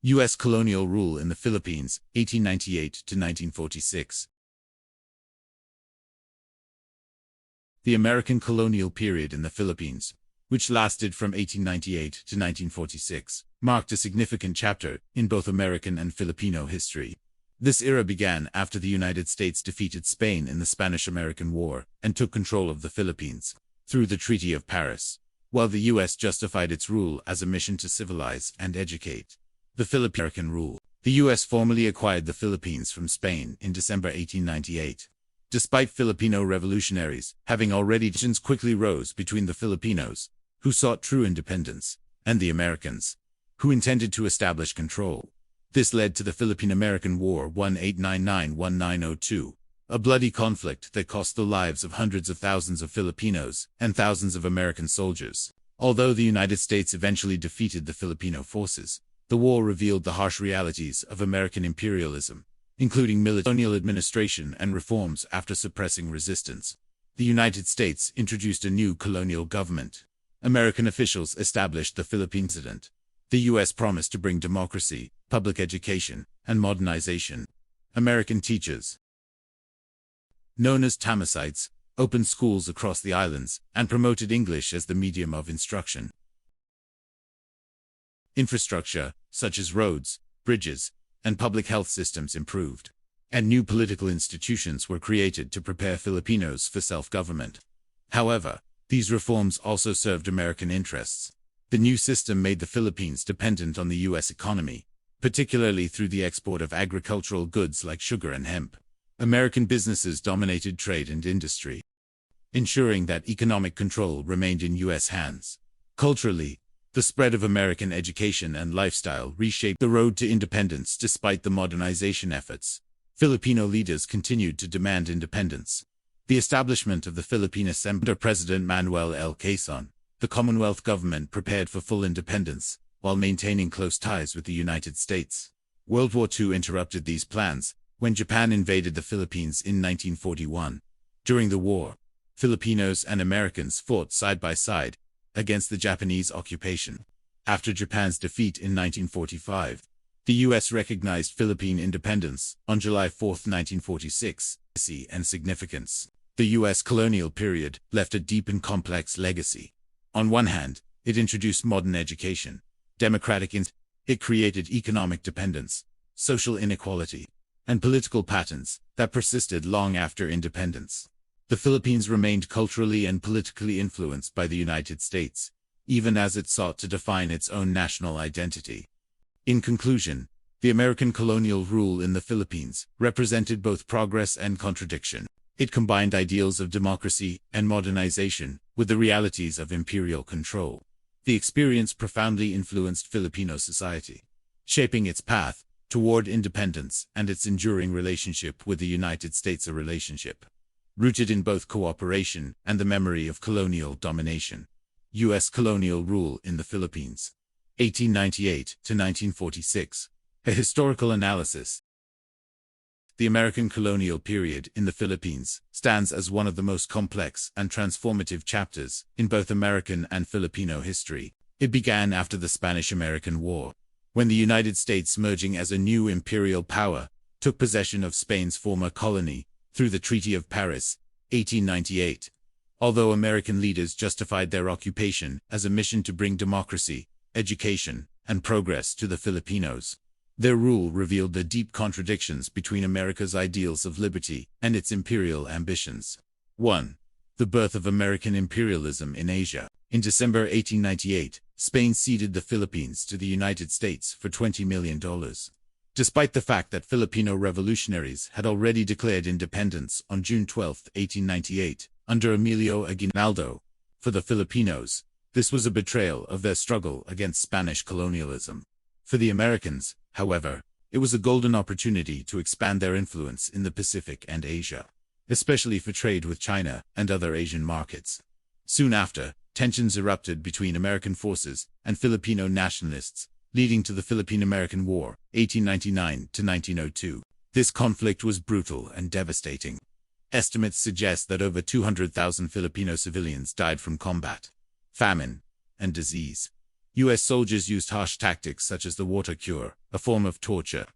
U.S. colonial rule in the Philippines, 1898 to 1946. The American colonial period in the Philippines, which lasted from 1898 to 1946, marked a significant chapter in both American and Filipino history. This era began after the United States defeated Spain in the Spanish-American War and took control of the Philippines through the Treaty of Paris, while the U.S. justified its rule as a mission to civilize and educate. The Philippine rule. The U.S. formally acquired the Philippines from Spain in December 1898. Despite Filipino revolutionaries having already, tensions quickly rose between the Filipinos, who sought true independence, and the Americans, who intended to establish control. This led to the Philippine-American War 1899–1902, a bloody conflict that cost the lives of hundreds of thousands of Filipinos and thousands of American soldiers. Although the United States eventually defeated the Filipino forces, the war revealed the harsh realities of American imperialism, including colonial administration and reforms after suppressing resistance. The United States introduced a new colonial government. American officials established the Philippine President. The U.S. promised to bring democracy, public education, and modernization. American teachers, known as Tamasites, opened schools across the islands and promoted English as the medium of instruction. Infrastructure, such as roads, bridges, and public health systems improved, and new political institutions were created to prepare Filipinos for self-government. However, these reforms also served American interests. The new system made the Philippines dependent on the U.S. economy, particularly through the export of agricultural goods like sugar and hemp. American businesses dominated trade and industry, ensuring that economic control remained in U.S. hands. Culturally, the spread of American education and lifestyle reshaped the road to independence. Despite the modernization efforts, Filipino leaders continued to demand independence. The establishment of the Philippine Assembly under President Manuel L. Quezon, the Commonwealth government prepared for full independence, while maintaining close ties with the United States. World War II interrupted these plans when Japan invaded the Philippines in 1941. During the war, Filipinos and Americans fought side by side against the Japanese occupation. After Japan's defeat in 1945, the U.S. recognized Philippine independence on July 4, 1946. Legacy and significance. The U.S. colonial period left a deep and complex legacy. On one hand, it introduced modern education, it created economic dependence, social inequality, and political patterns that persisted long after independence. The Philippines remained culturally and politically influenced by the United States, even as it sought to define its own national identity. In conclusion, the American colonial rule in the Philippines represented both progress and contradiction. It combined ideals of democracy and modernization with the realities of imperial control. The experience profoundly influenced Filipino society, shaping its path toward independence and its enduring relationship with the United States, a relationship rooted in both cooperation and the memory of colonial domination. U.S. colonial rule in the Philippines, 1898 to 1946. A historical analysis. The American colonial period in the Philippines stands as one of the most complex and transformative chapters in both American and Filipino history. It began after the Spanish-American War, when the United States, emerging as a new imperial power, took possession of Spain's former colony through the Treaty of Paris, 1898. Although American leaders justified their occupation as a mission to bring democracy, education, and progress to the Filipinos, their rule revealed the deep contradictions between America's ideals of liberty and its imperial ambitions. 1. The birth of American imperialism in Asia. In December 1898, Spain ceded the Philippines to the United States for $20 million. Despite the fact that Filipino revolutionaries had already declared independence on June 12, 1898, under Emilio Aguinaldo, for the Filipinos, this was a betrayal of their struggle against Spanish colonialism. For the Americans, however, it was a golden opportunity to expand their influence in the Pacific and Asia, especially for trade with China and other Asian markets. Soon after, tensions erupted between American forces and Filipino nationalists, leading to the Philippine-American War, 1899 to 1902. This conflict was brutal and devastating. Estimates suggest that over 200,000 Filipino civilians died from combat, famine, and disease. U.S. soldiers used harsh tactics such as the water cure, a form of torture,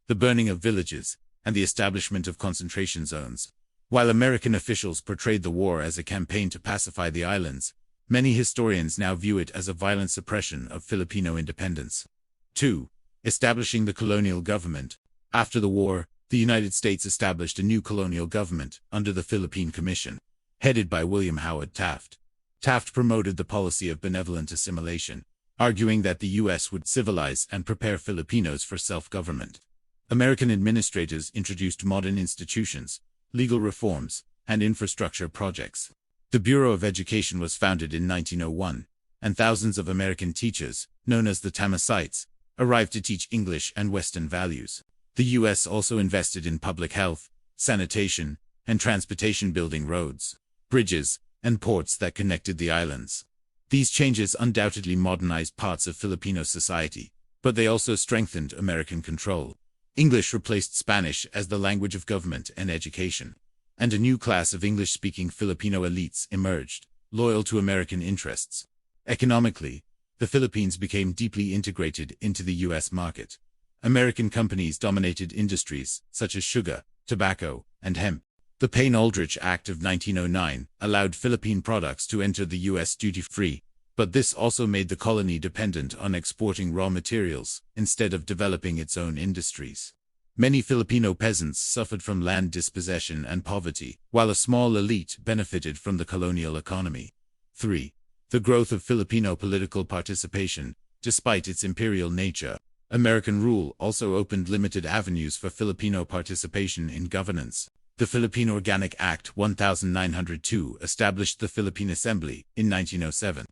the burning of villages, and the establishment of concentration zones. While American officials portrayed the war as a campaign to pacify the islands, many historians now view it as a violent suppression of Filipino independence. 2. Establishing the colonial government. After the war, the United States established a new colonial government under the Philippine Commission, headed by William Howard Taft. Taft promoted the policy of benevolent assimilation, arguing that the U.S. would civilize and prepare Filipinos for self-government. American administrators introduced modern institutions, legal reforms, and infrastructure projects. The Bureau of Education was founded in 1901, and thousands of American teachers, known as the Tamasites, arrived to teach English and Western values. The U.S. also invested in public health, sanitation, and transportation, building roads, bridges, and ports that connected the islands. These changes undoubtedly modernized parts of Filipino society, but they also strengthened American control. English replaced Spanish as the language of government and education, and a new class of English-speaking Filipino elites emerged, loyal to American interests. Economically, the Philippines became deeply integrated into the U.S. market. American companies dominated industries such as sugar, tobacco, and hemp. The Payne-Aldrich Act of 1909 allowed Philippine products to enter the U.S. duty-free, but this also made the colony dependent on exporting raw materials instead of developing its own industries. Many Filipino peasants suffered from land dispossession and poverty, while a small elite benefited from the colonial economy. 3. The growth of Filipino political participation. Despite its imperial nature, American rule also opened limited avenues for Filipino participation in governance. The Philippine Organic Act 1902 established the Philippine Assembly in 1907,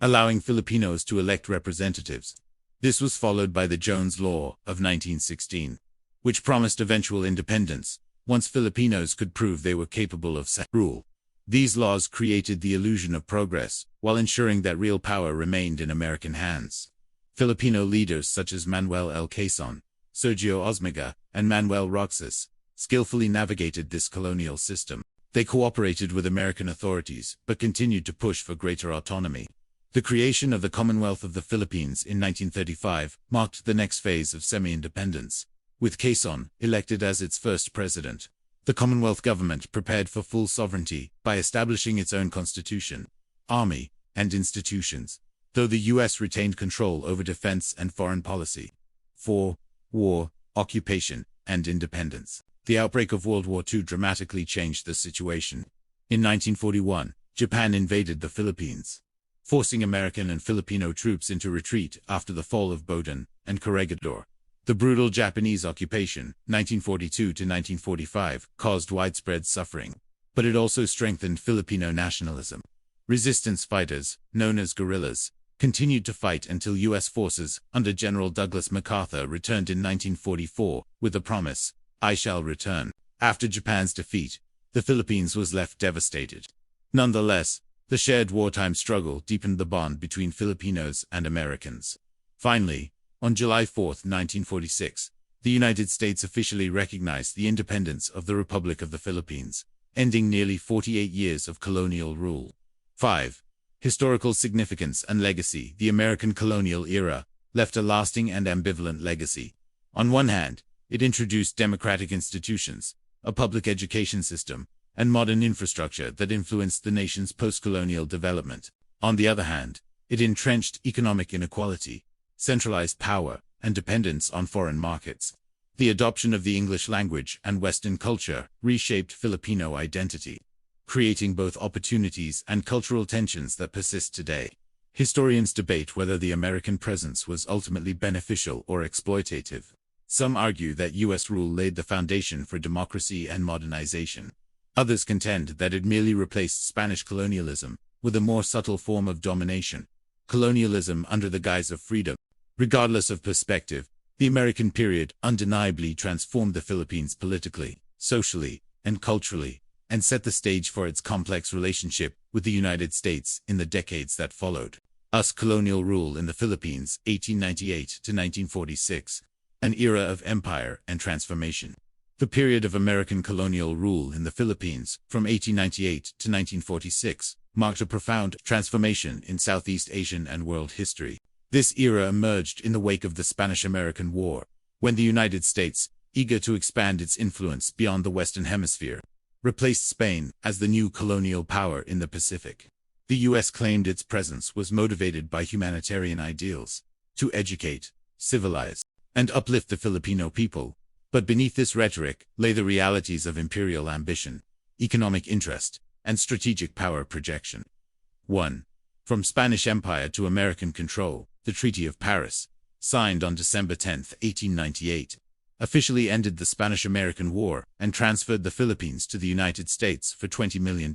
allowing Filipinos to elect representatives. This was followed by the Jones Law of 1916, which promised eventual independence once Filipinos could prove they were capable of self-rule. These laws created the illusion of progress while ensuring that real power remained in American hands. Filipino leaders such as Manuel L. Quezon, Sergio Osmega, and Manuel Roxas skillfully navigated this colonial system. They cooperated with American authorities but continued to push for greater autonomy. The creation of the Commonwealth of the Philippines in 1935 marked the next phase of semi-independence, with Quezon elected as its first president. The Commonwealth government prepared for full sovereignty by establishing its own constitution, army, and institutions, though the U.S. retained control over defense and foreign policy. 4. War, occupation, and independence. The outbreak of World War II dramatically changed the situation. In 1941, Japan invaded the Philippines, forcing American and Filipino troops into retreat after the fall of Bodon and Corregidor. The brutal Japanese occupation, 1942 to 1945, caused widespread suffering, but it also strengthened Filipino nationalism. Resistance fighters, known as guerrillas, continued to fight until U.S. forces under General Douglas MacArthur returned in 1944 with the promise, "I shall return." After Japan's defeat, the Philippines was left devastated. Nonetheless, the shared wartime struggle deepened the bond between Filipinos and Americans. Finally, on July 4, 1946, the United States officially recognized the independence of the Republic of the Philippines, ending nearly 48 years of colonial rule. 5. Historical significance and legacy. The American colonial era left a lasting and ambivalent legacy. On one hand, it introduced democratic institutions, a public education system, and modern infrastructure that influenced the nation's post-colonial development. On the other hand, it entrenched economic inequality, centralized power, and dependence on foreign markets. The adoption of the English language and Western culture reshaped Filipino identity, creating both opportunities and cultural tensions that persist today. Historians debate whether the American presence was ultimately beneficial or exploitative. Some argue that U.S. rule laid the foundation for democracy and modernization. Others contend that it merely replaced Spanish colonialism with a more subtle form of domination, colonialism under the guise of freedom. Regardless of perspective, the American period undeniably transformed the Philippines politically, socially, and culturally, and set the stage for its complex relationship with the United States in the decades that followed. Us colonial rule in the Philippines, 1898 to 1946, an era of empire and transformation. The period of American colonial rule in the Philippines, from 1898 to 1946, marked a profound transformation in Southeast Asian and world history. This era emerged in the wake of the Spanish-American War, when the United States, eager to expand its influence beyond the Western Hemisphere, replaced Spain as the new colonial power in the Pacific. The U.S. claimed its presence was motivated by humanitarian ideals, to educate, civilize, and uplift the Filipino people, but beneath this rhetoric lay the realities of imperial ambition, economic interest, and strategic power projection. 1. From Spanish Empire to American control, the Treaty of Paris, signed on December 10, 1898, officially ended the Spanish-American War and transferred the Philippines to the United States for $20 million.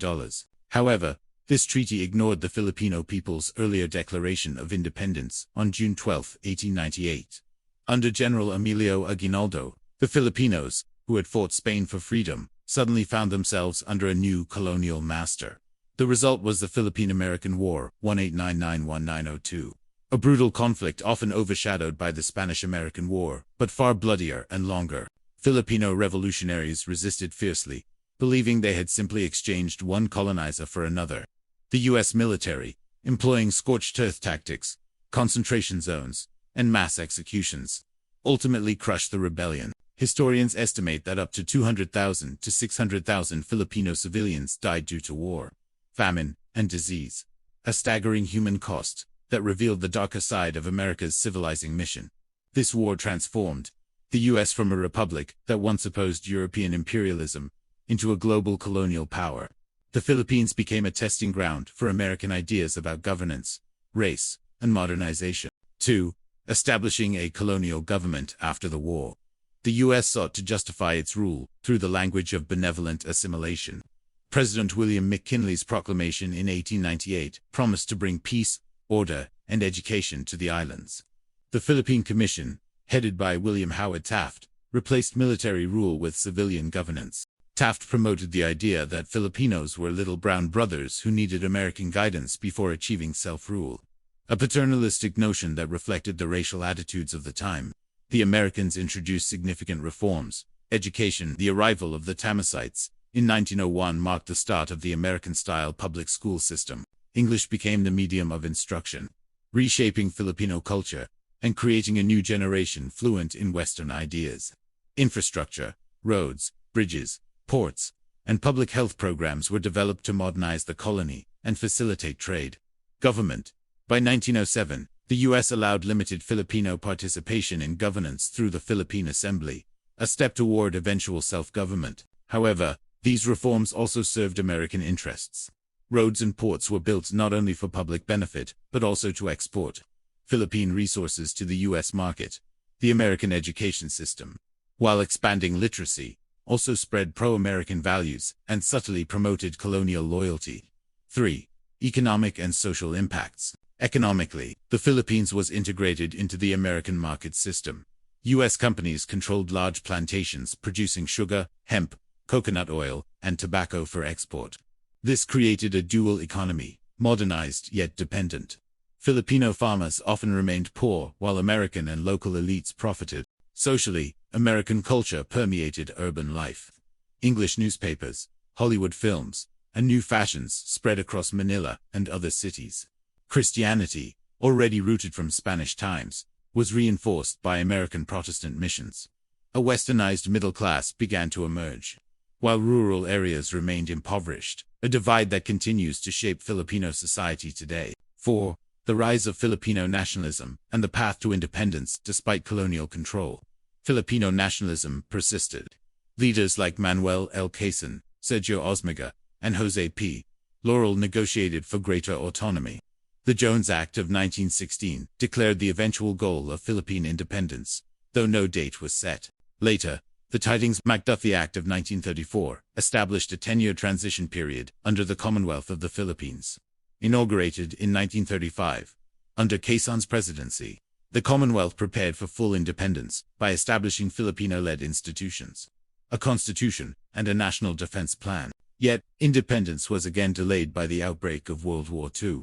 However, this treaty ignored the Filipino people's earlier declaration of independence on June 12, 1898. Under General Emilio Aguinaldo, the Filipinos, who had fought Spain for freedom, suddenly found themselves under a new colonial master. The result was the Philippine-American War, 1899–1902. A brutal conflict often overshadowed by the Spanish-American War, but far bloodier and longer. Filipino revolutionaries resisted fiercely, believing they had simply exchanged one colonizer for another. The U.S. military, employing scorched earth tactics, concentration zones, and mass executions, ultimately crushed the rebellion. Historians estimate that up to 200,000 to 600,000 Filipino civilians died due to war, famine, and disease. A staggering human cost that revealed the darker side of America's civilizing mission. This war transformed the U.S. from a republic that once opposed European imperialism into a global colonial power. The Philippines became a testing ground for American ideas about governance, race, and modernization. 2. Establishing a colonial government after the war. The U.S. sought to justify its rule through the language of benevolent assimilation. President William McKinley's proclamation in 1898 promised to bring peace, order, and education to the islands. The Philippine Commission, headed by William Howard Taft, replaced military rule with civilian governance. Taft promoted the idea that Filipinos were little brown brothers who needed American guidance before achieving self-rule. A paternalistic notion that reflected the racial attitudes of the time. The Americans introduced significant reforms. Education. The arrival of the Tamasites in 1901 marked the start of the American-style public school system. English became the medium of instruction, reshaping Filipino culture and creating a new generation fluent in Western ideas. Infrastructure, roads, bridges, ports, and public health programs were developed to modernize the colony and facilitate trade. Government. By 1907, the U.S. allowed limited Filipino participation in governance through the Philippine Assembly, a step toward eventual self-government. However, these reforms also served American interests. Roads and ports were built not only for public benefit, but also to export Philippine resources to the U.S. market. The American education system, while expanding literacy, also spread pro-American values and subtly promoted colonial loyalty. 3. Economic and social impacts. Economically, the Philippines was integrated into the American market system. U.S. companies controlled large plantations producing sugar, hemp, coconut oil, and tobacco for export. This created a dual economy, modernized yet dependent. Filipino farmers often remained poor while American and local elites profited. Socially, American culture permeated urban life. English newspapers, Hollywood films, and new fashions spread across Manila and other cities. Christianity, already rooted from Spanish times, was reinforced by American Protestant missions. A westernized middle class began to emerge, while rural areas remained impoverished, a divide that continues to shape Filipino society today. 4. The rise of Filipino nationalism and the path to independence despite colonial control. Filipino nationalism persisted. Leaders like Manuel L. Quezon, Sergio Osmega, and Jose P. Laurel negotiated for greater autonomy. The Jones Act of 1916 declared the eventual goal of Philippine independence, though no date was set. Later, the Tidings-McDuffie Act of 1934 established a 10-year transition period under the Commonwealth of the Philippines. Inaugurated in 1935, under Quezon's presidency, the Commonwealth prepared for full independence by establishing Filipino-led institutions, a constitution, and a national defense plan. Yet, independence was again delayed by the outbreak of World War II,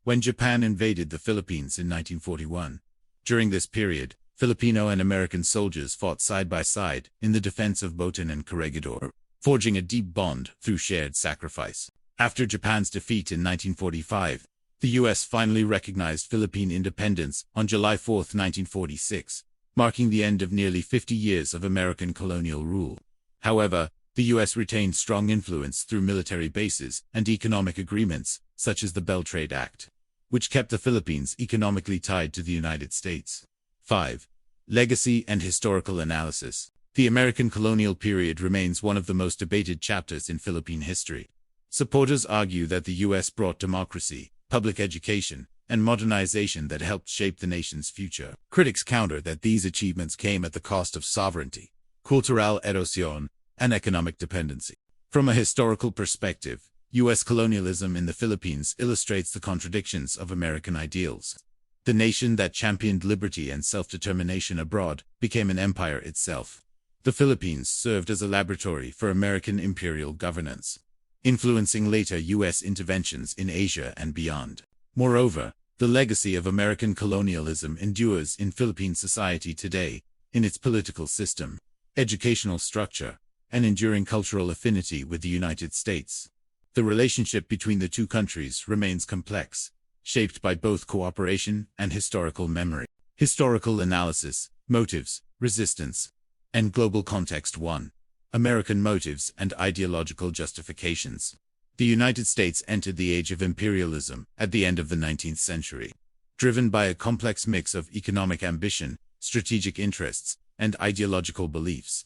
when Japan invaded the Philippines in 1941. During this period, Filipino and American soldiers fought side by side in the defense of Botan and Corregidor, forging a deep bond through shared sacrifice. After Japan's defeat in 1945, The U.S. finally recognized Philippine independence on July 4, 1946, marking the end of nearly 50 years of American colonial rule. However, the U.S. retained strong influence through military bases and economic agreements, such as the Bell Trade Act, which kept the Philippines economically tied to the United States. 5. Legacy and historical analysis. The American colonial period remains one of the most debated chapters in Philippine history. Supporters argue that the U.S. brought democracy, public education, and modernization that helped shape the nation's future. Critics counter that these achievements came at the cost of sovereignty, cultural erosion, and economic dependency. From a historical perspective, U.S. colonialism in the Philippines illustrates the contradictions of American ideals. The nation that championed liberty and self-determination abroad became an empire itself. The Philippines served as a laboratory for American imperial governance, influencing later U.S. interventions in Asia and beyond. Moreover, the legacy of American colonialism endures in Philippine society today, in its political system, educational structure, and enduring cultural affinity with the United States. The relationship between the two countries remains complex, shaped by both cooperation and historical memory. Historical analysis, motives, resistance, and global context. 1. American motives and ideological justifications. The United States entered the age of imperialism at the end of the 19th century, driven by a complex mix of economic ambition, strategic interests, and ideological beliefs.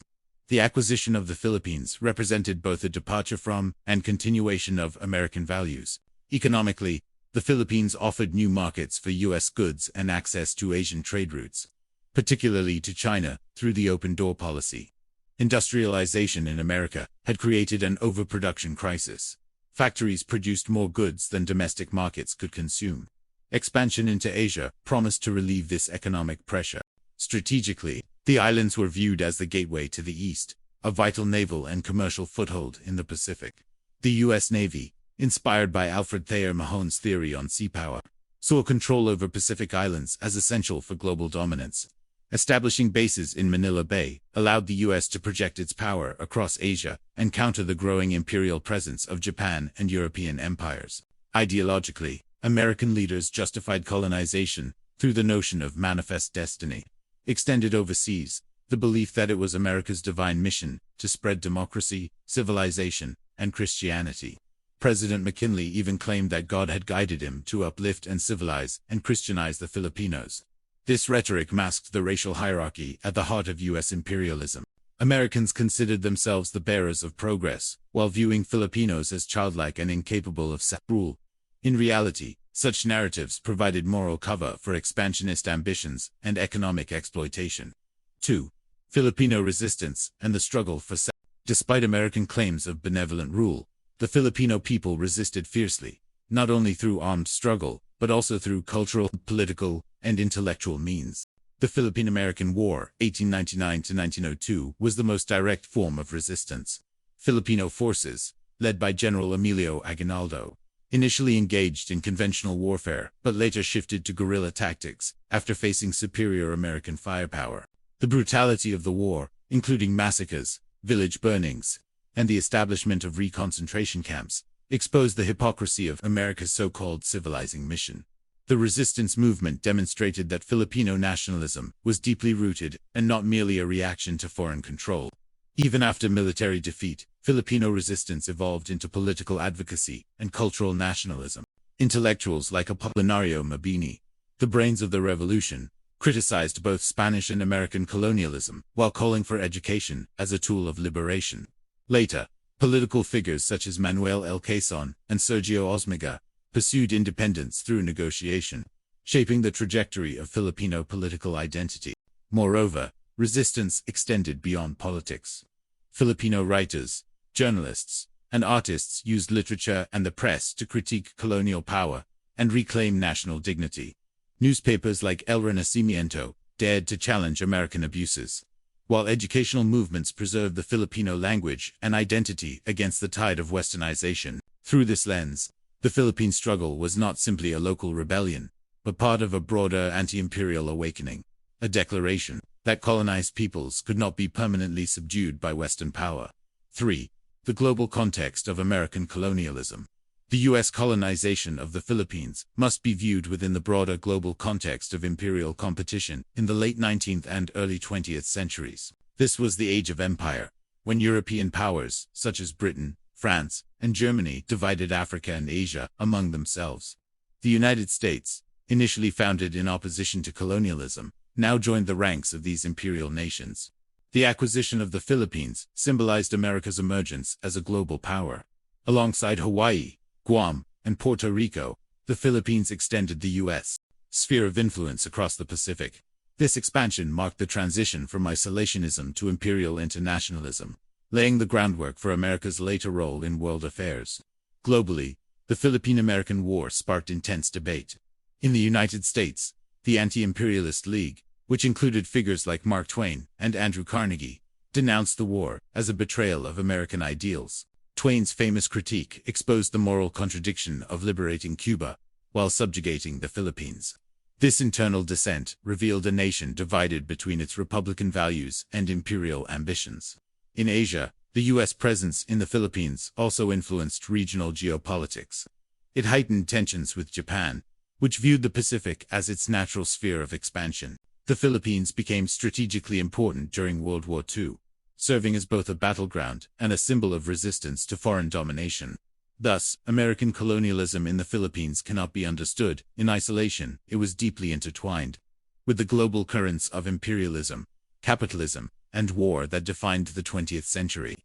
The acquisition of the Philippines represented both a departure from and continuation of American values. Economically, the Philippines offered new markets for U.S. goods and access to Asian trade routes, particularly to China, through the open door policy. Industrialization in America had created an overproduction crisis. Factories produced more goods than domestic markets could consume. Expansion into Asia promised to relieve this economic pressure. Strategically, the islands were viewed as the gateway to the East, a vital naval and commercial foothold in the Pacific. The U.S. Navy, inspired by Alfred Thayer Mahone's theory on sea power, saw control over Pacific islands as essential for global dominance. Establishing bases in Manila Bay allowed the U.S. to project its power across Asia and counter the growing imperial presence of Japan and European empires. Ideologically, American leaders justified colonization through the notion of manifest destiny. Extended overseas, the belief that it was America's divine mission to spread democracy, civilization, and Christianity. President McKinley even claimed that God had guided him to uplift and civilize and Christianize the Filipinos. This rhetoric masked the racial hierarchy at the heart of U.S. imperialism. Americans considered themselves the bearers of progress, while viewing Filipinos as childlike and incapable of self-rule. In reality, such narratives provided moral cover for expansionist ambitions and economic exploitation. 2. Filipino resistance and the struggle for self. Despite American claims of benevolent rule, the Filipino people resisted fiercely, not only through armed struggle, but also through cultural, political, and intellectual means. The Philippine-American War, 1899–1902, was the most direct form of resistance. Filipino forces, led by General Emilio Aguinaldo, initially engaged in conventional warfare, but later shifted to guerrilla tactics after facing superior American firepower. The brutality of the war, including massacres, village burnings, and the establishment of reconcentration camps, exposed the hypocrisy of America's so-called civilizing mission. The resistance movement demonstrated that Filipino nationalism was deeply rooted and not merely a reaction to foreign control. Even after military defeat, Filipino resistance evolved into political advocacy and cultural nationalism. Intellectuals like Apolinario Mabini, the brains of the revolution, criticized both Spanish and American colonialism while calling for education as a tool of liberation. Later, political figures such as Manuel L. Quezon and Sergio Osmega pursued independence through negotiation, shaping the trajectory of Filipino political identity. Moreover, resistance extended beyond politics. Filipino writers, journalists, and artists used literature and the press to critique colonial power and reclaim national dignity. Newspapers like El Renacimiento dared to challenge American abuses, while educational movements preserved the Filipino language and identity against the tide of westernization. Through this lens, the Philippine struggle was not simply a local rebellion, but part of a broader anti-imperial awakening, a declaration that colonized peoples could not be permanently subdued by Western power. 3. The global context of American colonialism. The U.S. colonization of the Philippines must be viewed within the broader global context of imperial competition in the late 19th and early 20th centuries. This was the age of empire, when European powers, such as Britain, France, and Germany, divided Africa and Asia among themselves. The United States, initially founded in opposition to colonialism, now joined the ranks of these imperial nations. The acquisition of the Philippines symbolized America's emergence as a global power. Alongside Hawaii, Guam, and Puerto Rico, the Philippines extended the U.S. sphere of influence across the Pacific. This expansion marked the transition from isolationism to imperial internationalism, laying the groundwork for America's later role in world affairs. Globally, the Philippine-American War sparked intense debate. In the United States, the Anti-Imperialist League, which included figures like Mark Twain and Andrew Carnegie, denounced the war as a betrayal of American ideals. Twain's famous critique exposed the moral contradiction of liberating Cuba while subjugating the Philippines. This internal dissent revealed a nation divided between its republican values and imperial ambitions. In Asia, the U.S. presence in the Philippines also influenced regional geopolitics. It heightened tensions with Japan, which viewed the Pacific as its natural sphere of expansion. The Philippines became strategically important during World War II, serving as both a battleground and a symbol of resistance to foreign domination. Thus, American colonialism in the Philippines cannot be understood in isolation. It was deeply intertwined with the global currents of imperialism, capitalism, and war that defined the 20th century.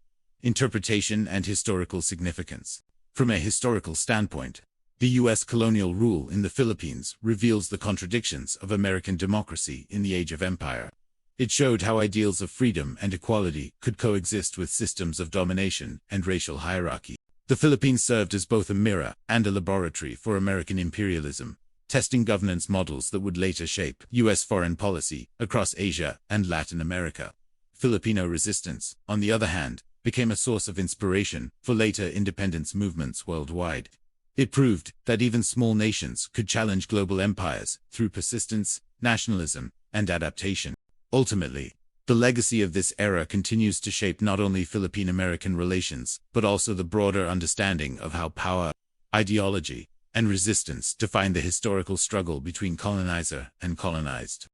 Interpretation and historical significance. From a historical standpoint, the U.S. colonial rule in the Philippines reveals the contradictions of American democracy in the age of empire. It showed how ideals of freedom and equality could coexist with systems of domination and racial hierarchy. The Philippines served as both a mirror and a laboratory for American imperialism, testing governance models that would later shape U.S. foreign policy across Asia and Latin America. Filipino resistance, on the other hand, became a source of inspiration for later independence movements worldwide. It proved that even small nations could challenge global empires through persistence, nationalism, and adaptation. Ultimately, the legacy of this era continues to shape not only Philippine-American relations, but also the broader understanding of how power, ideology, and resistance define the historical struggle between colonizer and colonized.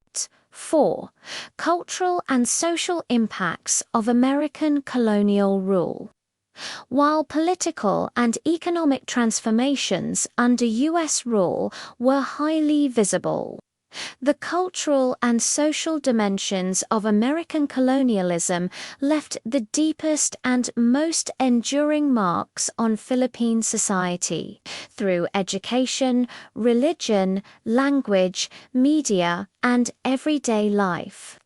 4. Cultural and social impacts of American colonial rule. While political and economic transformations under U.S. rule were highly visible, the cultural and social dimensions of American colonialism left the deepest and most enduring marks on Philippine society through education, religion, language, media, and everyday life.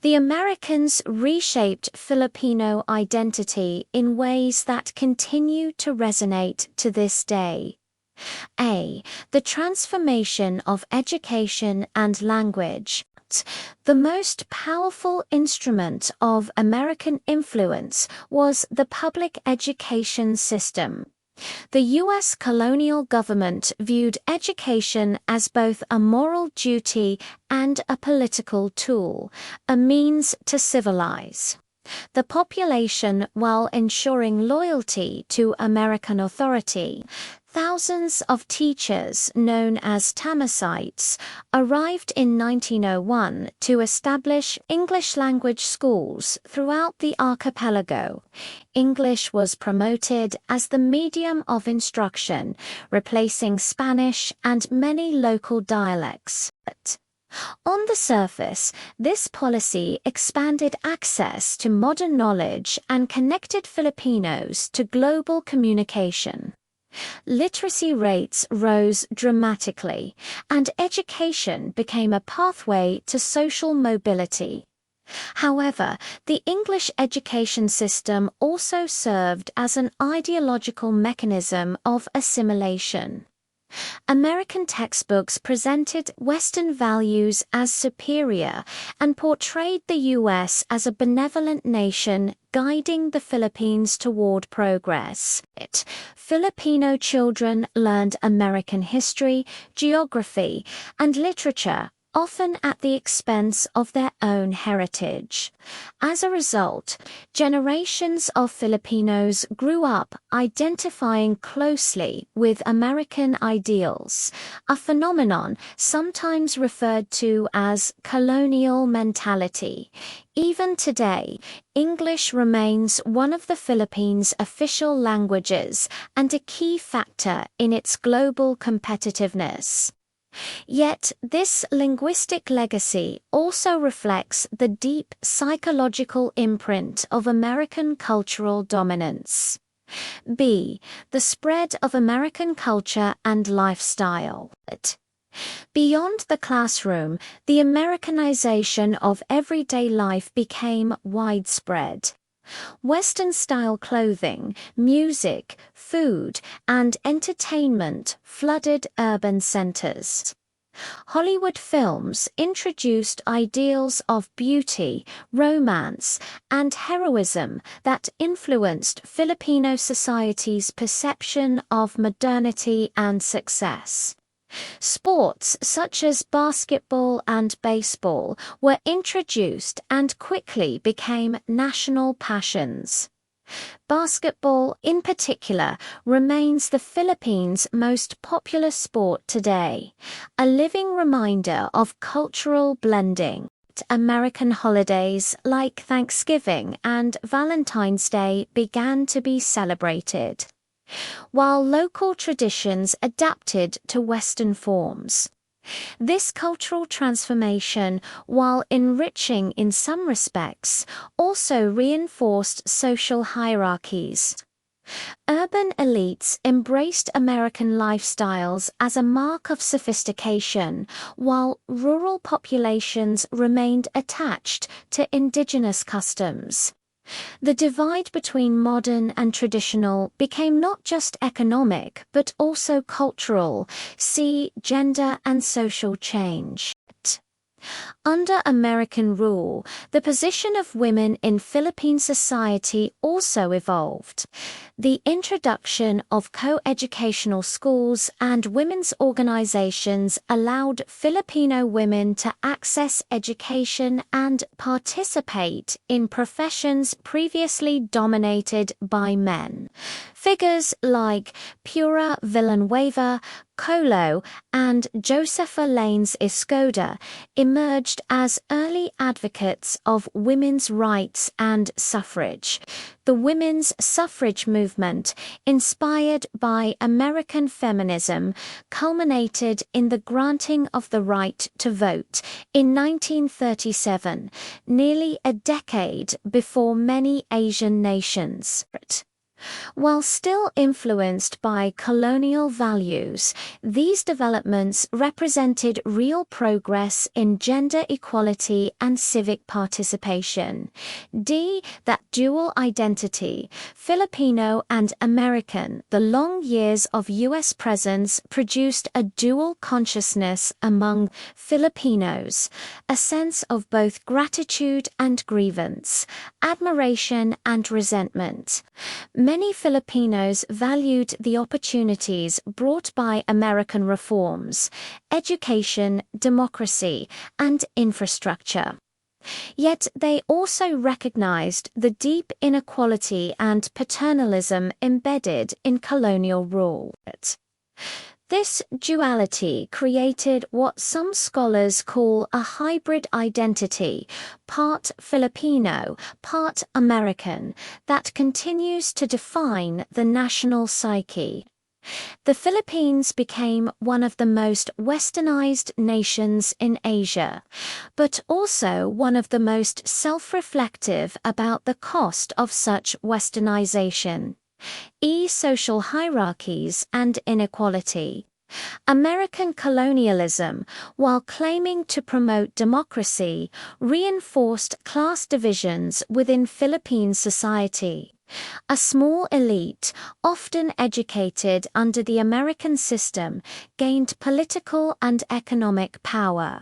The Americans reshaped Filipino identity in ways that continue to resonate to this day. A. The transformation of education and language. The most powerful instrument of American influence was the public education system. The U.S. colonial government viewed education as both a moral duty and a political tool, a means to civilize the population while ensuring loyalty to American authority. Thousands of teachers, known as Tamasites, arrived in 1901 to establish English-language schools throughout the archipelago. English was promoted as the medium of instruction, replacing Spanish and many local dialects. On the surface, this policy expanded access to modern knowledge and connected Filipinos to global communication. Literacy rates rose dramatically, and education became a pathway to social mobility. However, the English education system also served as an ideological mechanism of assimilation. American textbooks presented Western values as superior and portrayed the U.S. as a benevolent nation guiding the Philippines toward progress. Filipino children learned American history, geography, and literature, often at the expense of their own heritage. As a result, generations of Filipinos grew up identifying closely with American ideals, a phenomenon sometimes referred to as colonial mentality. Even today, English remains one of the Philippines' official languages and a key factor in its global competitiveness. Yet, this linguistic legacy also reflects the deep psychological imprint of American cultural dominance. B. The spread of American culture and lifestyle. Beyond the classroom, the Americanization of everyday life became widespread. Western-style clothing, music, food, and entertainment flooded urban centers. Hollywood films introduced ideals of beauty, romance, and heroism that influenced Filipino society's perception of modernity and success. Sports such as basketball and baseball were introduced and quickly became national passions. Basketball, in particular, remains the Philippines' most popular sport today, a living reminder of cultural blending. American holidays like Thanksgiving and Valentine's Day began to be celebrated, while local traditions adapted to Western forms. This cultural transformation, while enriching in some respects, also reinforced social hierarchies. Urban elites embraced American lifestyles as a mark of sophistication, while rural populations remained attached to indigenous customs. The divide between modern and traditional became not just economic but also cultural. See gender and social change. Under American rule, the position of women in Philippine society also evolved. The introduction of co-educational schools and women's organizations allowed Filipino women to access education and participate in professions previously dominated by men. Figures like Pura Villanueva, Colo, and Josefa Lanes Escoda emerged as early advocates of women's rights and suffrage. The women's suffrage movement, inspired by American feminism, culminated in the granting of the right to vote in 1937, nearly a decade before many Asian nations. While still influenced by colonial values, these developments represented real progress in gender equality and civic participation. That dual identity, Filipino and American, the long years of U.S. presence produced a dual consciousness among Filipinos, a sense of both gratitude and grievance, admiration and resentment. Many Filipinos valued the opportunities brought by American reforms, education, democracy, and infrastructure. Yet they also recognized the deep inequality and paternalism embedded in colonial rule. This duality created what some scholars call a hybrid identity, part Filipino, part American, that continues to define the national psyche. The Philippines became one of the most westernized nations in Asia, but also one of the most self-reflective about the cost of such westernization. Social hierarchies and inequality. American colonialism, while claiming to promote democracy, reinforced class divisions within Philippine society. A small elite, often educated under the American system, gained political and economic power.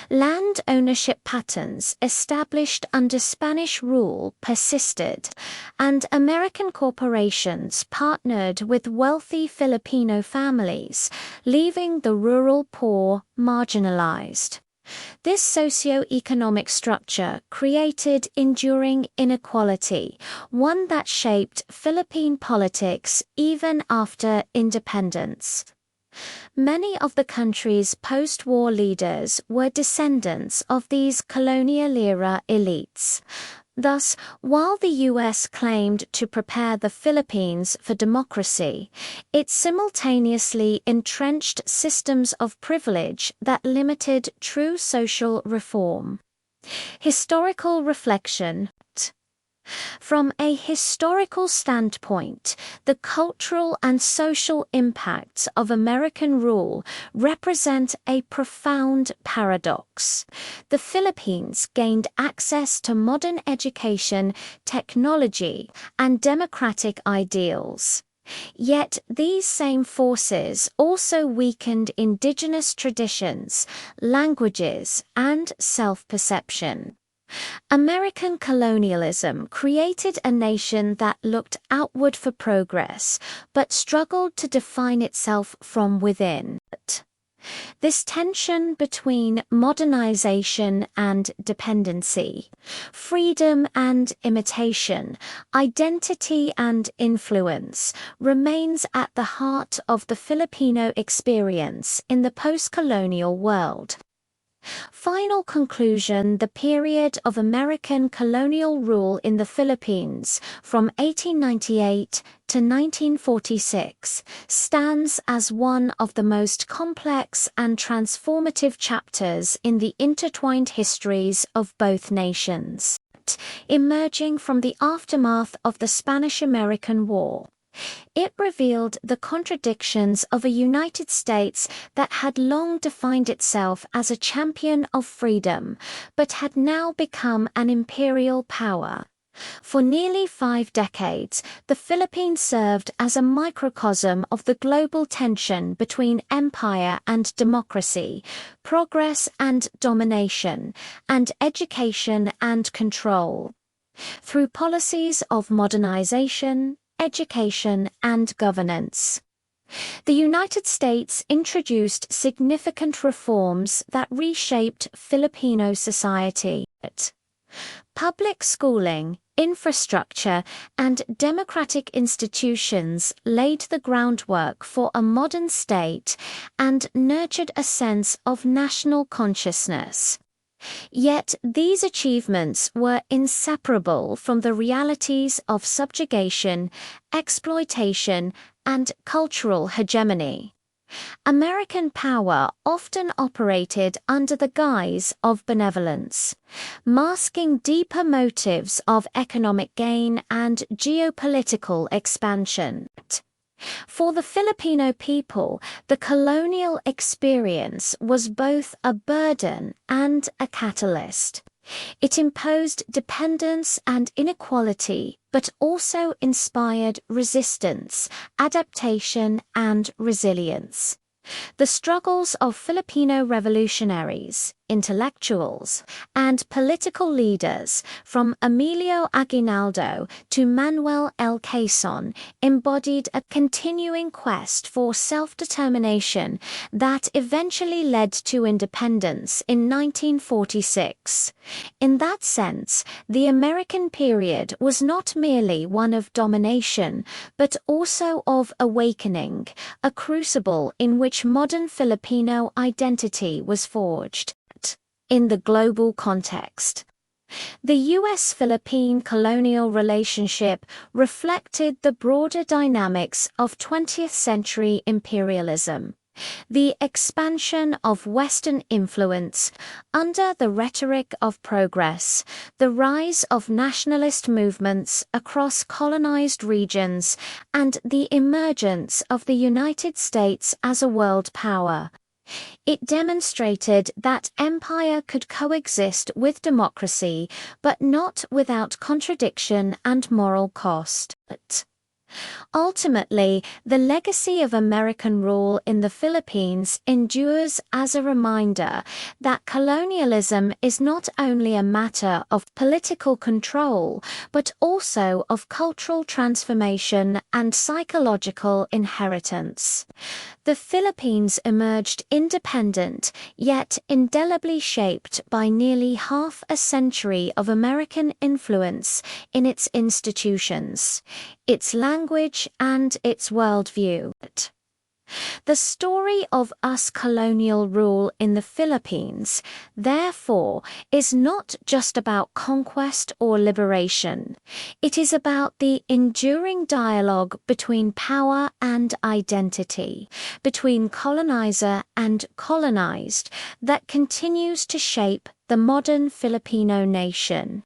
Land ownership patterns established under Spanish rule persisted, and American corporations partnered with wealthy Filipino families, leaving the rural poor marginalized. This socio-economic structure created enduring inequality, one that shaped Philippine politics even after independence. Many of the country's post-war leaders were descendants of these colonial-era elites. Thus, while the US claimed to prepare the Philippines for democracy, it simultaneously entrenched systems of privilege that limited true social reform. Historical reflection. From a historical standpoint, the cultural and social impacts of American rule represent a profound paradox. The Philippines gained access to modern education, technology, and democratic ideals. Yet these same forces also weakened indigenous traditions, languages, and self-perception. American colonialism created a nation that looked outward for progress, but struggled to define itself from within. This tension between modernization and dependency, freedom and imitation, identity and influence, remains at the heart of the Filipino experience in the post-colonial world. Final conclusion. The period of American colonial rule in the Philippines from 1898 to 1946 stands as one of the most complex and transformative chapters in the intertwined histories of both nations. Emerging from the aftermath of the Spanish-American War, it revealed the contradictions of a United States that had long defined itself as a champion of freedom, but had now become an imperial power. For nearly 5 decades, the Philippines served as a microcosm of the global tension between empire and democracy, progress and domination, and education and control. Through policies of modernization, education, and governance, the United States introduced significant reforms that reshaped Filipino society. Public schooling, infrastructure, and democratic institutions laid the groundwork for a modern state and nurtured a sense of national consciousness. Yet these achievements were inseparable from the realities of subjugation, exploitation, and cultural hegemony. American power often operated under the guise of benevolence, masking deeper motives of economic gain and geopolitical expansion. For the Filipino people, the colonial experience was both a burden and a catalyst. It imposed dependence and inequality, but also inspired resistance, adaptation, and resilience. The struggles of Filipino revolutionaries, intellectuals, and political leaders, from Emilio Aguinaldo to Manuel L. Quezon, embodied a continuing quest for self-determination that eventually led to independence in 1946. In that sense, the American period was not merely one of domination, but also of awakening, a crucible in which modern Filipino identity was forged. In the global context, the US-Philippine colonial relationship reflected the broader dynamics of 20th-century imperialism. The expansion of Western influence under the rhetoric of progress, the rise of nationalist movements across colonized regions, and the emergence of the United States as a world power. It demonstrated that empire could coexist with democracy, but not without contradiction and moral cost. Ultimately, the legacy of American rule in the Philippines endures as a reminder that colonialism is not only a matter of political control, but also of cultural transformation and psychological inheritance. The Philippines emerged independent, yet indelibly shaped by nearly half a century of American influence in its institutions, its language, and its worldview. The story of US colonial rule in the Philippines, therefore, is not just about conquest or liberation. It is about the enduring dialogue between power and identity, between colonizer and colonized, that continues to shape the modern Filipino nation.